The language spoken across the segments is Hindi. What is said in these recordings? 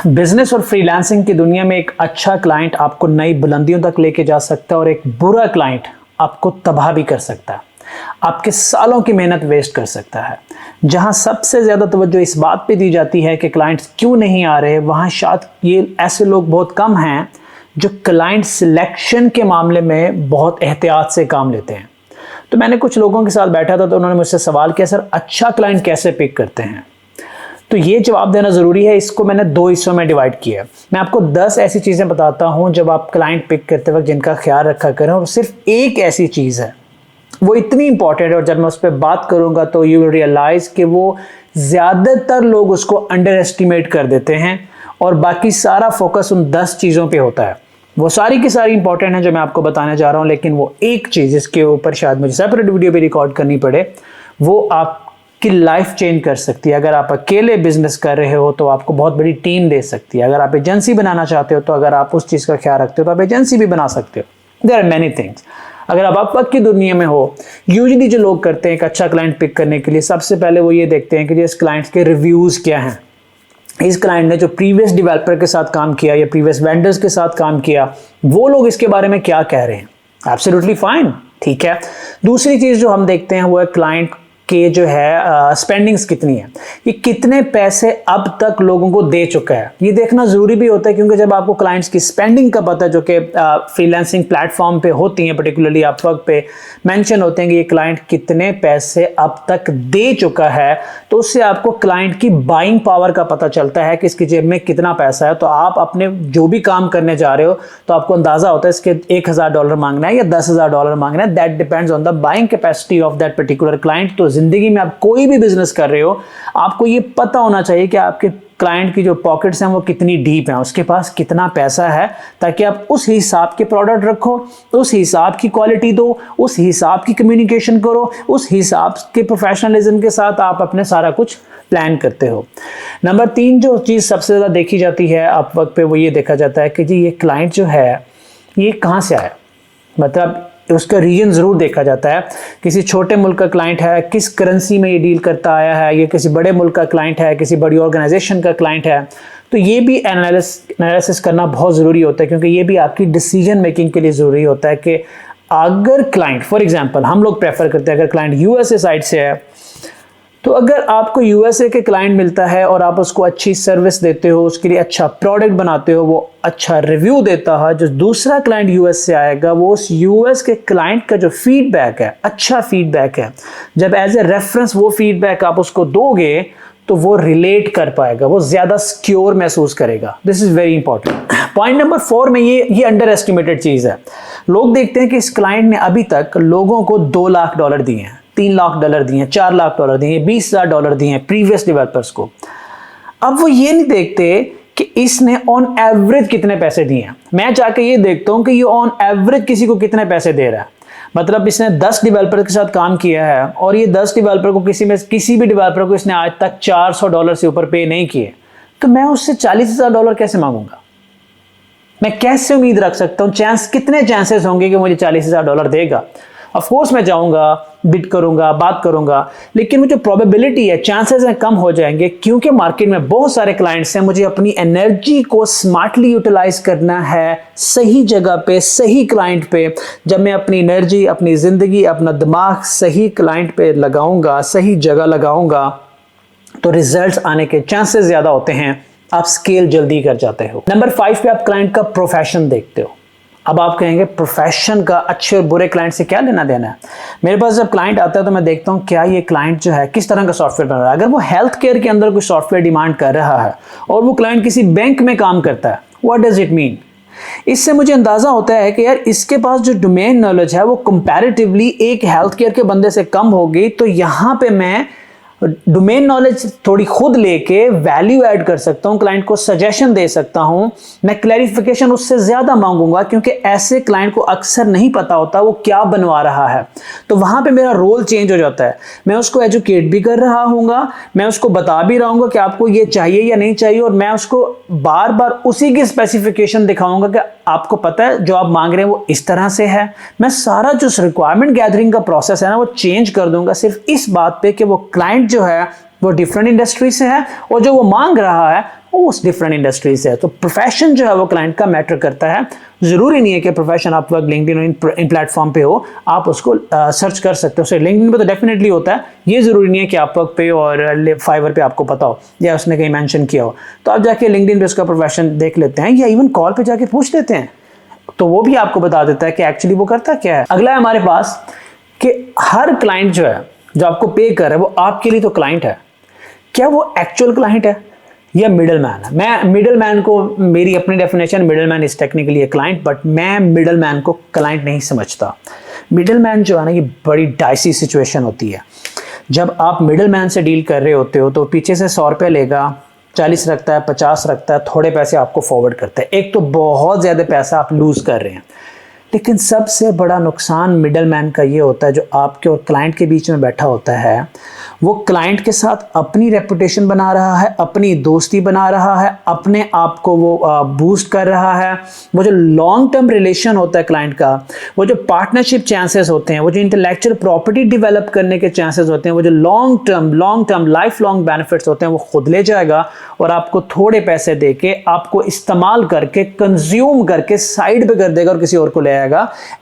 बिजनेस और फ्रीलांसिंग की दुनिया में एक अच्छा क्लाइंट आपको नई बुलंदियों तक लेके जा सकता है और एक बुरा क्लाइंट आपको तबाह भी कर सकता है, आपके सालों की मेहनत वेस्ट कर सकता है। जहां सबसे ज़्यादा तवज्जो इस बात पे दी जाती है कि क्लाइंट्स क्यों नहीं आ रहे, वहां शायद ये ऐसे लोग बहुत कम हैं जो क्लाइंट सिलेक्शन के मामले में बहुत एहतियात से काम लेते हैं। तो मैंने कुछ लोगों के साथ बैठा था तो उन्होंने मुझसे सवाल किया, सर अच्छा क्लाइंट कैसे पिक करते हैं? तो ये जवाब देना ज़रूरी है। इसको मैंने 2 हिस्सों में डिवाइड किया है। मैं आपको 10 ऐसी चीज़ें बताता हूं जब आप क्लाइंट पिक करते वक्त जिनका ख्याल रखा करें, और सिर्फ एक ऐसी चीज़ है वो इतनी इंपॉर्टेंट है और जब मैं उस पर बात करूंगा तो यू विल रियलाइज कि वो ज़्यादातर लोग उसको अंडर एस्टिमेट कर देते हैं और बाकी सारा फोकस उन 10 चीज़ों पे होता है। वो सारी की सारी इंपॉर्टेंट है जो मैं आपको बताने जा रहा हूं, लेकिन वो एक चीज़ इसके ऊपर शायद मुझे सेपरेट वीडियो भी रिकॉर्ड करनी पड़े, वो आपकी लाइफ चेंज कर सकती है। अगर आप अकेले बिजनेस कर रहे हो तो आपको बहुत बड़ी टीम दे सकती है। अगर आप एजेंसी बनाना चाहते हो तो अगर आप उस चीज़ का ख्याल रखते हो तो आप एजेंसी भी बना सकते हो। There are many things. अगर आप अपवर्क की दुनिया में हो, यूजुअली जो लोग करते हैं एक अच्छा क्लाइंट पिक करने के लिए, सबसे पहले वो ये देखते हैं कि इस क्लाइंट्स के रिव्यूज़ क्या हैं, इस क्लाइंट ने जो प्रीवियस डेवलपर के साथ काम किया या प्रीवियस वेंडर्स के साथ काम किया, वो लोग इसके बारे में क्या कह रहे हैं। एब्सोल्युटली फाइन, ठीक है। दूसरी चीज़ जो हम देखते हैं वो है क्लाइंट के जो है स्पेंडिंग्स कितनी है, ये कितने पैसे अब तक लोगों को दे चुका है। ये देखना ज़रूरी भी होता है क्योंकि जब आपको क्लाइंट्स की स्पेंडिंग का पता है, जो कि फ्रीलांसिंग प्लेटफॉर्म पे होती हैं, पर्टिकुलरली अपवर्क पे मेंशन होते हैं कि ये क्लाइंट कितने पैसे अब तक दे चुका है, तो उससे आपको क्लाइंट की बाइंग पावर का पता चलता है कि इसकी जेब में कितना पैसा है। तो आप अपने जो भी काम करने जा रहे हो तो आपको अंदाज़ा होता है इसके $1000 मांगना है या $10,000 मांगना है। That depends on the buying capacity of that particular client. तो जिंदगी में आप कोई भी बिजनेस कर रहे हो, आपको ये पता होना चाहिए कि आपके क्लाइंट की जो पॉकेट्स हैं वो कितनी डीप हैं, उसके पास कितना पैसा है, ताकि आप उस हिसाब के प्रोडक्ट रखो, उस हिसाब की क्वालिटी दो, उस हिसाब की कम्युनिकेशन करो, उस हिसाब के प्रोफेशनलिज्म के साथ आप अपने सारा कुछ प्लान करते हो। नंबर 3 जो चीज़ सबसे ज़्यादा देखी जाती है अपवर्क पे, वो ये देखा जाता है कि जी ये क्लाइंट जो है ये कहाँ से आया, मतलब उसका रीजन ज़रूर देखा जाता है। किसी छोटे मुल्क का क्लाइंट है, किस करेंसी में ये डील करता आया है, ये किसी बड़े मुल्क का क्लाइंट है, किसी बड़ी ऑर्गेनाइजेशन का क्लाइंट है। तो ये भी एनालिसिस करना बहुत ज़रूरी होता है क्योंकि ये भी आपकी डिसीजन मेकिंग के लिए ज़रूरी होता है कि अगर क्लाइंट, फॉर एग्जांपल हम लोग प्रेफर करते हैं अगर क्लाइंट यूएसए साइड से है, तो अगर आपको यूएसए के क्लाइंट मिलता है और आप उसको अच्छी सर्विस देते हो, उसके लिए अच्छा प्रोडक्ट बनाते हो, वो अच्छा रिव्यू देता है, जो दूसरा क्लाइंट यूएस से आएगा वो उस यूएस के क्लाइंट का जो फीडबैक है, अच्छा फीडबैक है, जब एज ए रेफरेंस वो फीडबैक आप उसको दोगे तो वो रिलेट कर पाएगा, वो ज़्यादा सिक्योर महसूस करेगा। This is very important. Point number 4 में ये अंडर एस्टिमेटेड चीज़ है। लोग देखते हैं कि इस क्लाइंट ने अभी तक लोगों को $2 लाख दिए हैं, $3 लाख दिए हैं, $4 लाख दिए हैं, $20,000 दिए हैं प्रीवियस डेवलपर्स को। अब वो ये नहीं देखते कि इसने ऑन एवरेज कितने पैसे दिए हैं। मैं जाके ये देखता हूं कि ये ऑन एवरेज किसी को कितने पैसे दे रहा है। मतलब इसने 10 डेवलपर के साथ काम किया है और ये 10 डेवलपर को किसी भी डेवलपर को इसने आज तक $400 से ऊपर पे नहीं किए, तो मैं उससे $40,000 कैसे मांगूंगा? मैं कैसे उम्मीद रख सकता हूं? कितने चांसेस होंगे कि मुझे $40,000 देगा? ऑफ कोर्स मैं जाऊंगा, बिड करूंगा, बात करूंगा, लेकिन वो जो प्रोबेबिलिटी है, चांसेस हैं, कम हो जाएंगे क्योंकि मार्केट में बहुत सारे क्लाइंट्स हैं। मुझे अपनी एनर्जी को स्मार्टली यूटिलाइज करना है, सही जगह पे, सही क्लाइंट पे। जब मैं अपनी एनर्जी, अपनी ज़िंदगी, अपना दिमाग सही क्लाइंट पे लगाऊंगा, सही जगह लगाऊंगा, तो रिजल्ट्स आने के चांसेस ज़्यादा होते हैं, आप स्केल जल्दी कर जाते हो। नंबर 5 पे आप क्लाइंट का प्रोफेशन देखते हो। अब आप कहेंगे प्रोफेशन का अच्छे और बुरे क्लाइंट से क्या लेना देना है? मेरे पास जब क्लाइंट आता है तो मैं देखता हूँ क्या ये क्लाइंट जो है किस तरह का सॉफ्टवेयर बना रहा है। अगर वो हेल्थ केयर के अंदर कोई सॉफ्टवेयर डिमांड कर रहा है और वो क्लाइंट किसी बैंक में काम करता है, व्हाट डज इट मीन? इससे मुझे अंदाजा होता है कि यार इसके पास जो डोमेन नॉलेज है वो कंपैरेटिवली एक हेल्थ केयर के बंदे से कम होगी, तो यहाँ पे मैं डोमेन नॉलेज थोड़ी खुद लेके वैल्यू ऐड कर सकता हूं, क्लाइंट को सजेशन दे सकता हूं, मैं क्लैरिफिकेशन उससे ज्यादा मांगूंगा क्योंकि ऐसे क्लाइंट को अक्सर नहीं पता होता वो क्या बनवा रहा है। तो वहां पे मेरा रोल चेंज हो जाता है। मैं उसको एजुकेट भी कर रहा हूँगा, मैं उसको बता भी रहा हूँ कि आपको ये चाहिए या नहीं चाहिए, और मैं उसको बार बार उसी की स्पेसिफिकेशन दिखाऊंगा कि आपको पता है जो आप मांग रहे हैं वो इस तरह से है। मैं सारा जो रिक्वायरमेंट गैदरिंग का प्रोसेस है ना वो चेंज कर दूंगा सिर्फ इस बात पे कि वो क्लाइंट जो है वो डिफरेंट इंडस्ट्री से है और जो वो मांग रहा है उस डिफरेंट इंडस्ट्री से है। तो प्रोफेशन जो है वो क्लाइंट का मैटर करता है। ज़रूरी नहीं है कि प्रोफेशन आप वर्क लिंक्डइन इन प्लेटफॉर्म पे हो, आप उसको सर्च कर सकते हो। सो लिंक्डइन पे तो डेफिनेटली होता है, ये ज़रूरी नहीं है कि आप वर्क पे और फाइवर पे आपको पता हो या उसने कहीं मेंशन किया हो। तो आप जाके लिंक्डइन पे उसका प्रोफेशन देख लेते हैं या इवन कॉल पे जाके पूछ लेते हैं, तो वो भी आपको बता देता है कि एक्चुअली वो करता क्या है। अगला है हमारे पास कि हर क्लाइंट जो है जो आपको पे कर रहा है वो आपके लिए तो क्लाइंट है, क्या वो एक्चुअल क्लाइंट है या मिडल मैन है। मैं मिडल मैन को, मेरी अपनी definition, middle man is technically a client, but मैं मिडल मैन को क्लाइंट नहीं समझता। मिडल मैन जो है ना, ये बड़ी डाइसी सिचुएशन होती है। जब आप मिडल मैन से डील कर रहे होते हो तो पीछे से 100 रुपये लेगा, 40 रखता है, 50 रखता है, थोड़े पैसे आपको फॉरवर्ड करता है। एक तो बहुत ज़्यादा पैसा आप लूज़ कर रहे हैं। लेकिन सबसे बड़ा नुकसान मिडल मैन का ये होता है, जो आपके और क्लाइंट के बीच में बैठा होता है, वो क्लाइंट के साथ अपनी रेपुटेशन बना रहा है, अपनी दोस्ती बना रहा है, अपने आप को वो बूस्ट कर रहा है। वो जो लॉन्ग टर्म रिलेशन होता है क्लाइंट का, वो जो पार्टनरशिप चांसेस होते हैं, वो जो इंटेलेक्चुअल प्रॉपर्टी डेवलप करने के चांसेस होते हैं, वो जो long term life long benefits होते हैं, वो खुद ले जाएगा और आपको थोड़े पैसे दे के, आपको इस्तेमाल करके, कंज्यूम करके साइड पे कर देगा और किसी और को ले आएगा।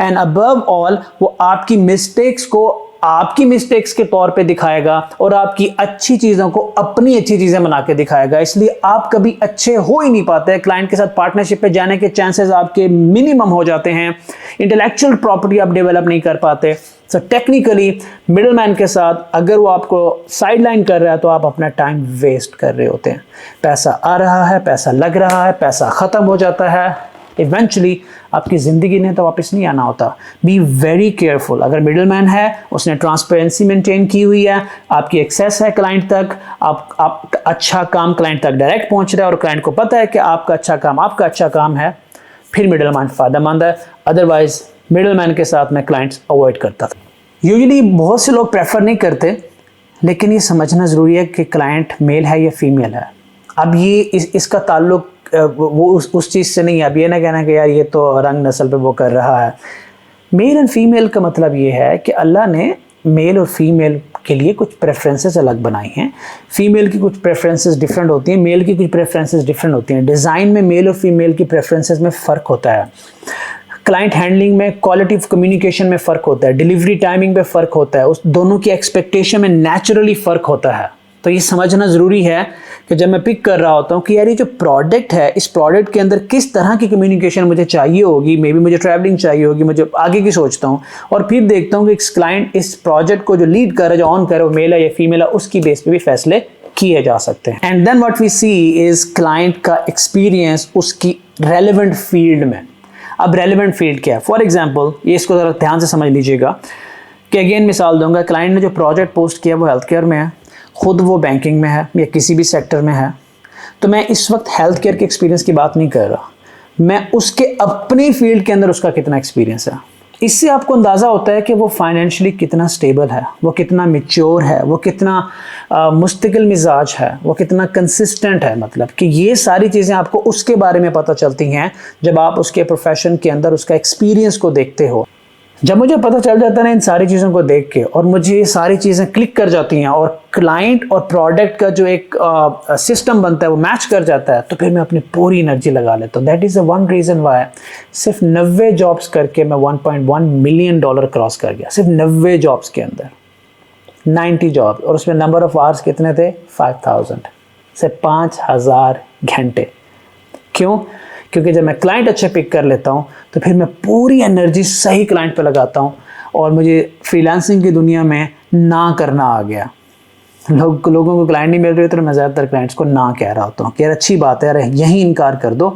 एंड अबव ऑल वो आपकी मिस्टेक्स को आपकी मिस्टेक्स के तौर पे दिखाएगा और आपकी अच्छी चीज़ों को अपनी अच्छी चीज़ें बना के दिखाएगा। इसलिए आप कभी अच्छे हो ही नहीं पाते। क्लाइंट के साथ पार्टनरशिप पे जाने के चांसेस आपके मिनिमम हो जाते हैं। इंटेलेक्चुअल प्रॉपर्टी आप डेवलप नहीं कर पाते। सो टेक्निकली मिडल मैन के साथ अगर वो आपको साइडलाइन कर रहा है तो आप अपना टाइम वेस्ट कर रहे होते हैं। पैसा आ रहा है, पैसा लग रहा है, पैसा ख़त्म हो जाता है। इवेंचुअली आपकी ज़िंदगी ने तो वापस नहीं आना होता। Be very careful. अगर मिडल मैन है, उसने ट्रांसपेरेंसी मेंटेन की हुई है, आपकी एक्सेस है क्लाइंट तक, आप अच्छा काम क्लाइंट तक डायरेक्ट पहुंच रहा है और क्लाइंट को पता है कि आपका अच्छा काम है, फिर मिडल मैन फ़ायदेमंद है। अदरवाइज मिडल मैन के साथ मैं क्लाइंट्स अवॉइड करता था। यूजुअली बहुत से लोग प्रेफर नहीं करते, लेकिन ये समझना ज़रूरी है कि क्लाइंट मेल है या फीमेल है। अब ये इसका ताल्लुक वो उस चीज़ से नहीं है। अब ये ना कहना कि यार ये तो रंग नस्ल पे वो कर रहा है। मेल एंड फीमेल का मतलब ये है कि अल्लाह ने मेल और फीमेल के लिए कुछ प्रेफरेंसेस अलग बनाई हैं। फीमेल की कुछ प्रेफरेंसेस डिफरेंट होती हैं, मेल की कुछ प्रेफरेंसेस डिफरेंट होती हैं। डिज़ाइन में मेल और फीमेल की प्रेफरेंसेस में फ़र्क होता है। क्लाइंट हैंडलिंग में, क्वालिटी ऑफ कम्युनिकेशन में फ़र्क होता है, डिलीवरी टाइमिंग में फ़र्क होता है, उस दोनों की एक्सपेक्टेशन में नेचुरली फ़र्क होता है। तो ये समझना ज़रूरी है कि जब मैं पिक कर रहा होता हूँ कि यार ये जो प्रोडक्ट है, इस प्रोडक्ट के अंदर किस तरह की कम्युनिकेशन मुझे चाहिए होगी। मे बी मुझे ट्रैवलिंग चाहिए होगी, मुझे आगे की सोचता हूँ और फिर देखता हूँ कि इस क्लाइंट इस प्रोजेक्ट को जो लीड कर रहा है, जो ऑन कर रहा है, वो मेल है या फीमेल है, उसकी बेस पे भी फैसले किए जा सकते हैं। And then what we see is client का एक्सपीरियंस उसकी रेलिवेंट फील्ड में। अब रेलिवेंट फील्ड क्या है? फॉर एग्जाम्पल, ये इसको ज़रा ध्यान से समझ लीजिएगा कि अगेन मिसाल दूंगा, क्लाइंट ने जो प्रोजेक्ट पोस्ट किया वो हेल्थ केयर में है, खुद वो बैंकिंग में है या किसी भी सेक्टर में है। तो मैं इस वक्त हेल्थ केयर के एक्सपीरियंस की बात नहीं कर रहा, मैं उसके अपनी फील्ड के अंदर उसका कितना एक्सपीरियंस है। इससे आपको अंदाज़ा होता है कि वो फाइनेंशियली कितना स्टेबल है, वो कितना मैच्योर है, वो कितना मुस्तकिल मिजाज है, वो कितना कंसिस्टेंट है। मतलब कि ये सारी चीज़ें आपको उसके बारे में पता चलती हैं जब आप उसके प्रोफेशन के अंदर उसका एक्सपीरियंस को देखते हो। जब मुझे पता चल जाता है ना इन सारी चीज़ों को देख के, और मुझे ये सारी चीज़ें क्लिक कर जाती हैं और क्लाइंट और प्रोडक्ट का जो एक सिस्टम बनता है वो मैच कर जाता है, तो फिर मैं अपनी पूरी एनर्जी लगा लेता हूँ। That is the one reason why सिर्फ 90 जॉब्स करके मैं $1.1 मिलियन क्रॉस कर गया। सिर्फ 90 जॉब्स के अंदर 90 जॉब, और उसमें नंबर ऑफ आवर्स कितने थे? 5000 से 5000 घंटे। क्यों? क्योंकि जब मैं क्लाइंट अच्छे पिक कर लेता हूँ तो फिर मैं पूरी एनर्जी सही क्लाइंट पे लगाता हूँ। और मुझे फ्रीलांसिंग की दुनिया में ना करना आ गया। लोगों को क्लाइंट नहीं मिल रहे तो मैं ज़्यादातर क्लाइंट्स को ना कह रहा होता हूँ कि यार अच्छी बात है यार, यहीं इनकार कर दो,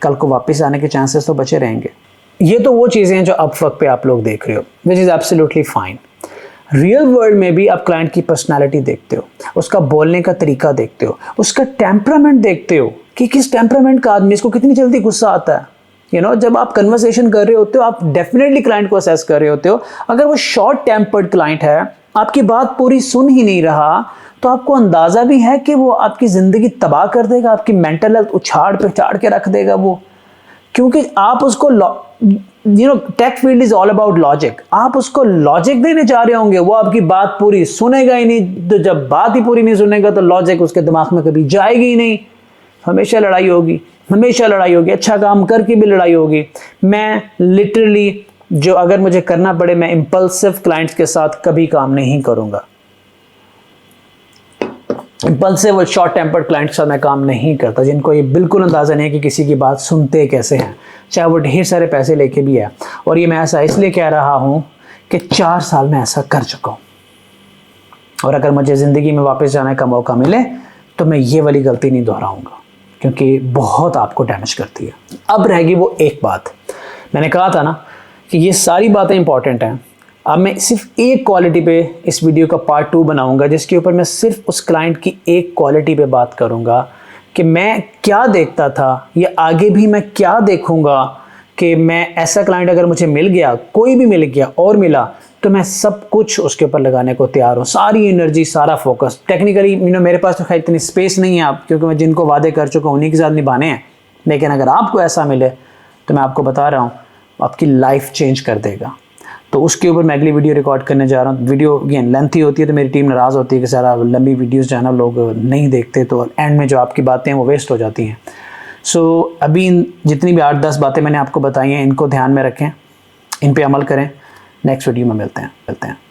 कल को वापस आने के चांसेस तो बचे रहेंगे। ये तो वो चीज़ें हैं जो अब वक्त पे आप लोग देख रहे हो, which is absolutely fine. Real world में भी आप क्लाइंट की पर्सनालिटी देखते हो, उसका बोलने का तरीका देखते हो, उसका टेम्परामेंट देखते हो कि किस टेम्परामेंट का आदमी, इसको कितनी जल्दी गुस्सा आता है। जब आप कन्वर्सेशन कर रहे होते हो, आप डेफिनेटली क्लाइंट को असेस कर रहे होते हो। अगर वो शॉर्ट टेम्पर्ड क्लाइंट है, आपकी बात पूरी सुन ही नहीं रहा, तो आपको अंदाज़ा भी है कि वो आपकी ज़िंदगी तबाह कर देगा, आपकी मेंटल हेल्थ उछाड़ पे चाड़ के रख देगा वो। क्योंकि आप उसको tech field is all about logic. आप उसको लॉजिक देने जा रहे होंगे, वो आपकी बात पूरी सुनेगा ही नहीं। तो जब बात ही पूरी नहीं सुनेगा तो लॉजिक उसके दिमाग में कभी जाएगी ही नहीं। हमेशा लड़ाई होगी, हमेशा लड़ाई होगी, अच्छा काम करके भी लड़ाई होगी। मैं लिटरली जो अगर मुझे करना पड़े मैं इंपल्सिव क्लाइंट्स के साथ कभी काम नहीं करूंगा। इंपल्सिव और शॉर्ट टेम्पर्ड क्लाइंट के साथ मैं काम नहीं करता, जिनको ये बिल्कुल अंदाज़ा नहीं है कि किसी की बात सुनते कैसे हैं, चाहे वो ढेर सारे पैसे लेके भी है। और ये मैं ऐसा इसलिए कह रहा हूँ कि 4 साल में ऐसा कर चुका हूँ, और अगर मुझे ज़िंदगी में वापस जाने का मौका मिले तो मैं ये वाली गलती नहीं दोहराऊँगा, क्योंकि बहुत आपको डैमेज करती है। अब रहेगी वो एक बात, मैंने कहा था ना कि ये सारी बातें इंपॉर्टेंट हैं। अब मैं सिर्फ एक क्वालिटी पे इस वीडियो का पार्ट 2 बनाऊंगा, जिसके ऊपर मैं सिर्फ उस क्लाइंट की एक क्वालिटी पे बात करूंगा कि मैं क्या देखता था या आगे भी मैं क्या देखूंगा कि मैं ऐसा क्लाइंट अगर मुझे मिल गया, कोई भी मिल गया और मिला, तो मैं सब कुछ उसके ऊपर लगाने को तैयार हूँ, सारी एनर्जी, सारा फोकस। टेक्निकली मेरे पास तो खैर इतनी स्पेस नहीं है आप, क्योंकि मैं जिनको वादे कर चुका हूँ उन्हीं के साथ निभाने हैं। लेकिन अगर आपको ऐसा मिले तो मैं आपको बता रहा हूँ आपकी लाइफ चेंज कर देगा। तो उसके ऊपर मैं अगली वीडियो रिकॉर्ड करने जा रहा हूँ। वीडियो अगेन लेंथी होती है तो मेरी टीम नाराज़ होती है कि सारा लंबी वीडियोस जो है ना लोग नहीं देखते, तो एंड में जो आपकी बातें हैं वो वेस्ट हो जाती हैं। सो अभी जितनी भी 8-10 बातें मैंने आपको बताई हैं, इनको ध्यान में रखें, इन पे अमल करें। नेक्स्ट वीडियो में मिलते हैं।